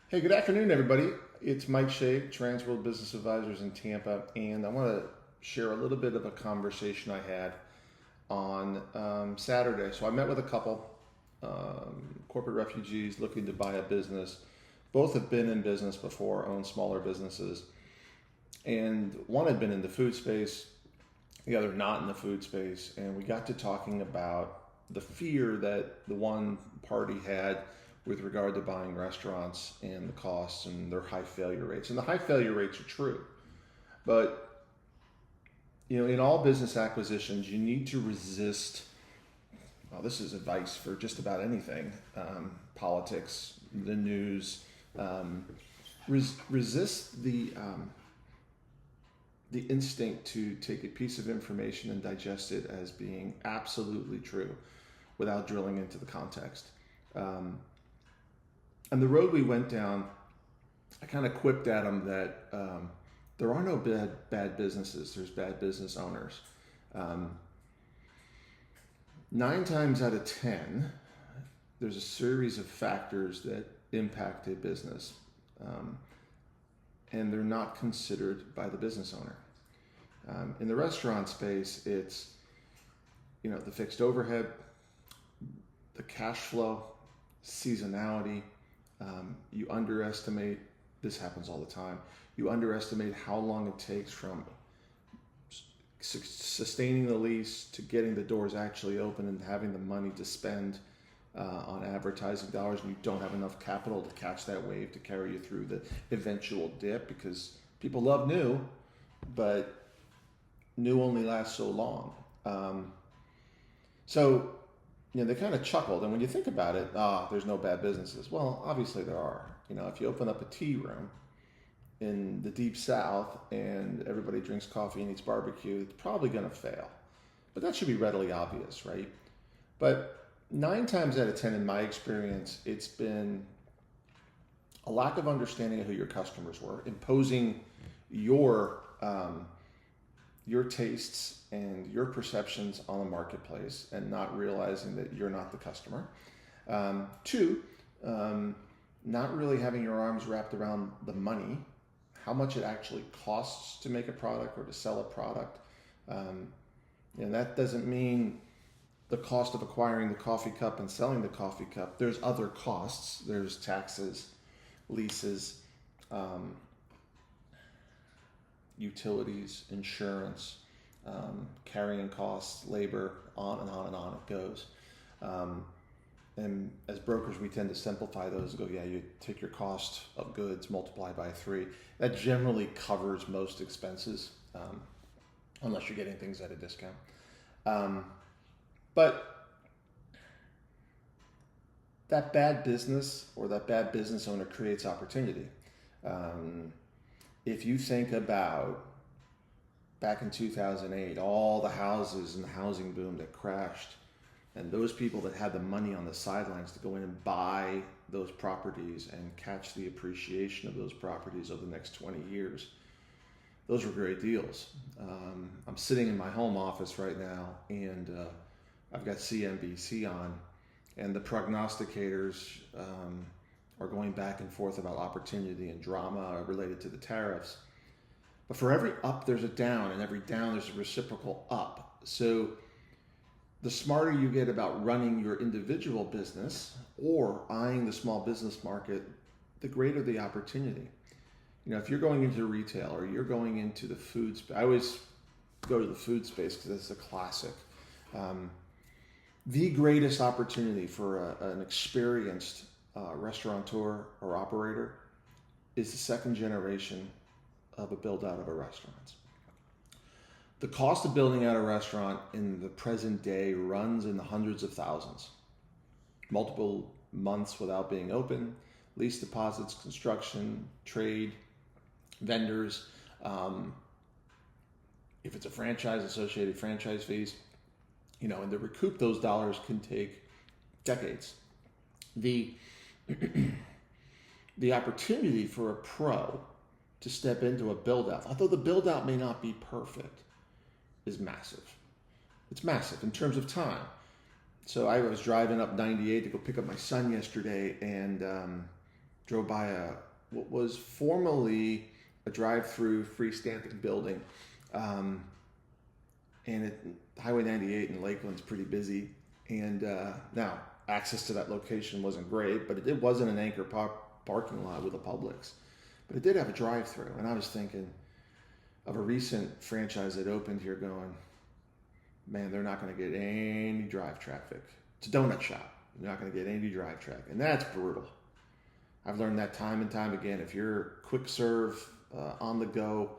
Hey, good afternoon, everybody. It's Mike Shea, Transworld Business Advisors in Tampa, and I want to share a little bit of a conversation I had on Saturday. So I met with a couple corporate refugees looking to buy a business. Both have been in business before, own smaller businesses, and one had been in the food space, the other not in the food space, and we got to talking about the fear that the one party had with regard to buying restaurants and the costs and their high failure rates. And the high failure rates are true. But in all business acquisitions, you need to resist. Well, this is advice for just about anything: politics, the news. Resist the instinct to take a piece of information and digest it as being absolutely true, without drilling into the context. And the road we went down, I kind of quipped at them that there are no bad businesses. There's bad business owners. 9 times out of 10, there's a series of factors that impact a business, and they're not considered by the business owner. In the restaurant space, it's the fixed overhead, the cash flow, seasonality. You underestimate, this happens all the time, you underestimate how long it takes from sustaining the lease to getting the doors actually open and having the money to spend on advertising dollars, and you don't have enough capital to catch that wave to carry you through the eventual dip, because people love new, but new only lasts so long. So they kind of chuckled. And when you think about it, there's no bad businesses. Well, obviously there are. If you open up a tea room in the deep South and everybody drinks coffee and eats barbecue, it's probably going to fail. But that should be readily obvious, right? But 9 times out of 10, in my experience, it's been a lack of understanding of who your customers were, imposing your tastes and your perceptions on the marketplace, and not realizing that you're not the customer. Two, not really having your arms wrapped around the money, how much it actually costs to make a product or to sell a product. And that doesn't mean the cost of acquiring the coffee cup and selling the coffee cup. There's other costs. There's taxes, leases, utilities, insurance, carrying costs, labor, on and on and on it goes. And as brokers, we tend to simplify those and go, you take your cost of goods, multiply by 3. That generally covers most expenses, unless you're getting things at a discount. But that bad business or that bad business owner creates opportunity. If you think about back in 2008, all the houses and the housing boom that crashed, and those people that had the money on the sidelines to go in and buy those properties and catch the appreciation of those properties over the next 20 years, those were great deals. I'm sitting in my home office right now, and I've got CNBC on, and the prognosticators are going back and forth about opportunity and drama related to the tariffs. But for every up, there's a down, and every down, there's a reciprocal up. So the smarter you get about running your individual business or eyeing the small business market, the greater the opportunity. If you're going into retail or you're going into the food space, I always go to the food space because it's a classic. The greatest opportunity for an experienced restaurateur or operator is the second generation of a build out of a restaurant. The cost of building out a restaurant in the present day runs in the hundreds of thousands. Multiple months without being open, lease deposits, construction, trade, vendors. If it's a franchise, associated franchise fees, and to recoup those dollars can take decades. The opportunity for a pro to step into a build out, although the build out may not be perfect, is massive. It's massive in terms of time. So I was driving up 98 to go pick up my son yesterday, and drove by what was formerly a drive-through freestanding building, um, and Highway 98 in Lakeland's pretty busy. And now access to that location wasn't great, but it wasn't an anchor parking lot with a Publix, but it did have a drive-through. And I was thinking of a recent franchise that opened here, going, man, they're not going to get any drive traffic. It's a donut shop. You're not going to get any drive traffic, and that's brutal. I've learned that time and time again. If you're quick serve, on the go,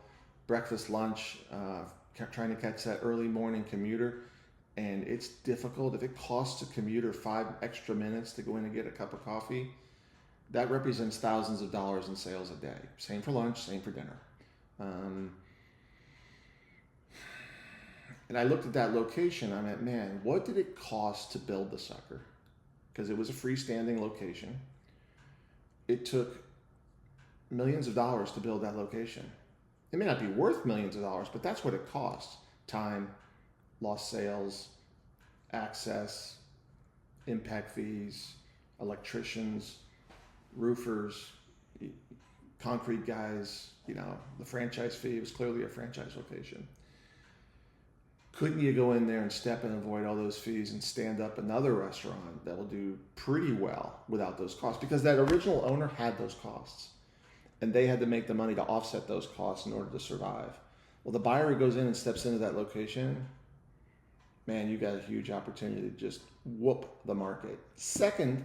breakfast, lunch, trying to catch that early morning commuter, and it's difficult. If it costs a commuter 5 extra minutes to go in and get a cup of coffee, that represents thousands of dollars in sales a day. Same for lunch, same for dinner. And I looked at that location. I went, man, what did it cost to build the sucker? Because it was a freestanding location. It took millions of dollars to build that location. It may not be worth millions of dollars, but that's what it costs. Time, lost sales, access, impact fees, electricians, roofers, concrete guys, the franchise fee was clearly a franchise location. Couldn't you go in there and step and avoid all those fees and stand up another restaurant that will do pretty well without those costs? Because that original owner had those costs, and they had to make the money to offset those costs in order to survive. Well, the buyer who goes in and steps into that location, man, you got a huge opportunity to just whoop the market. Second,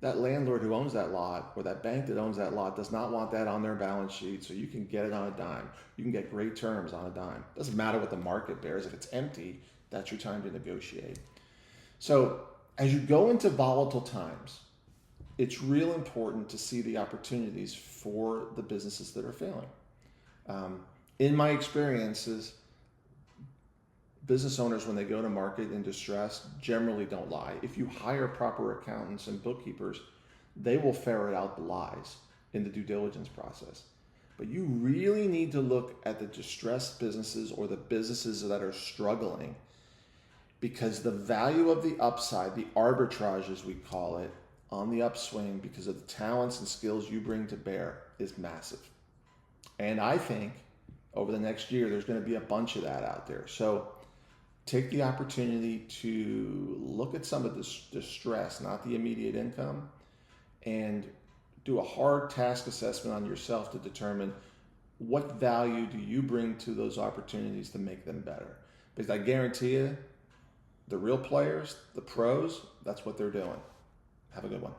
that landlord who owns that lot, or that bank that owns that lot, does not want that on their balance sheet, so you can get it on a dime. You can get great terms on a dime. Doesn't matter what the market bears. If it's empty, that's your time to negotiate. So as you go into volatile times, it's real important to see the opportunities for the businesses that are failing. In my experiences, business owners, when they go to market in distress, generally don't lie. If you hire proper accountants and bookkeepers, they will ferret out the lies in the due diligence process. But you really need to look at the distressed businesses, or the businesses that are struggling, because the value of the upside, the arbitrage as we call it, on the upswing, because of the talents and skills you bring to bear, is massive. And I think over the next year, there's going to be a bunch of that out there. So take the opportunity to look at some of this distress, not the immediate income, and do a hard task assessment on yourself to determine what value do you bring to those opportunities to make them better. Because I guarantee you, the real players, the pros, that's what they're doing. Have a good one.